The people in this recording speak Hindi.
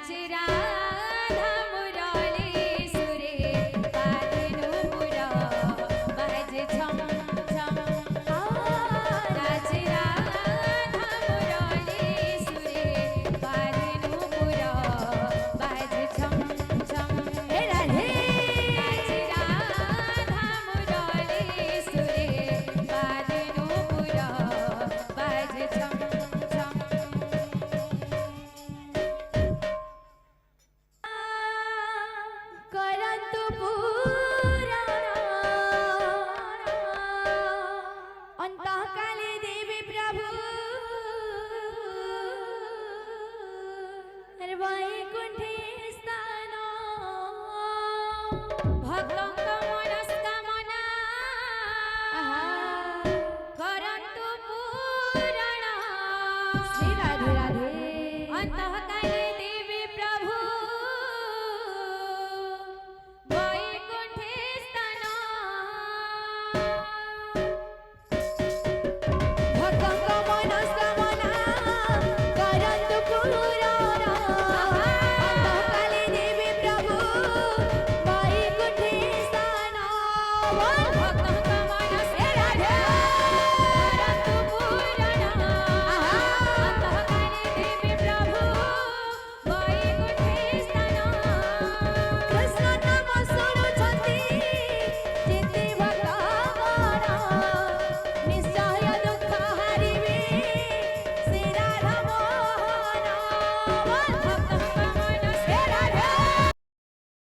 नाचे राधा मुरली सुरे बाजनु पुरा बाजे छम छम नाचे राधा मुरली सुरे बाजनु पुरा बाजे छम छम हे राधे नाचे राधा मुरली सुरे बाजनु पुरा बाजे छम करन्तु पुराण अन्तःकाले देवी प्रभु वैकुण्ठे स्थान भक्तं